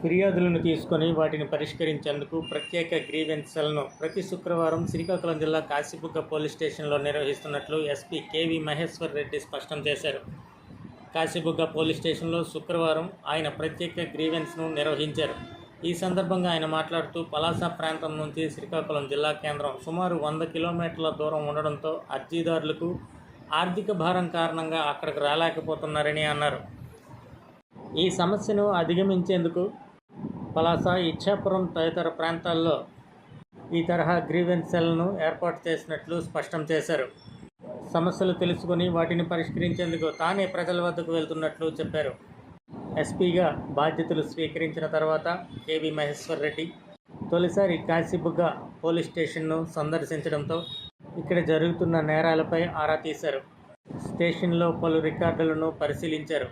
ఫిర్యాదులను తీసుకొని వాటిని పరిష్కరించేందుకు ప్రత్యేక గ్రీవెన్స్ సెల్ను ప్రతి శుక్రవారం శ్రీకాకుళం జిల్లా కాశీబుగ్గ పోలీస్ స్టేషన్లో నిర్వహిస్తున్నట్లు ఎస్పీ కేవీ మహేశ్వర్ రెడ్డి స్పష్టం చేశారు. కాశీబుగ్గ పోలీస్ స్టేషన్లో శుక్రవారం ఆయన ప్రత్యేక గ్రీవెన్స్ను నిర్వహించారు. ఈ సందర్భంగా ఆయన మాట్లాడుతూ పలాస ప్రాంతం నుంచి శ్రీకాకుళం జిల్లా కేంద్రం సుమారు 100 కిలోమీటర్ల దూరం ఉండడంతో అర్జీదారులకు ఆర్థిక భారం కారణంగా అక్కడికి రాలేకపోతున్నారని అన్నారు. ఈ సమస్యను అధిగమించేందుకు పలాస, ఇచ్ఛాపురం తదితర ప్రాంతాల్లో ఈ తరహా గ్రీవెన్స్ సెల్ను ఏర్పాటు చేసినట్లు స్పష్టం చేశారు. సమస్యలు తెలుసుకుని వాటిని పరిష్కరించేందుకు తానే ప్రజల వద్దకు వెళ్తున్నట్లు చెప్పారు. ఎస్పీగా బాధ్యతలు స్వీకరించిన తర్వాత కేవీ మహేశ్వర్ రెడ్డి తొలిసారి కాశీబుగ్గ పోలీస్ స్టేషన్ను సందర్శించడంతో ఇక్కడ జరుగుతున్న నేరాలపై ఆరా తీశారు. స్టేషన్లో పలు రికార్డులను పరిశీలించారు.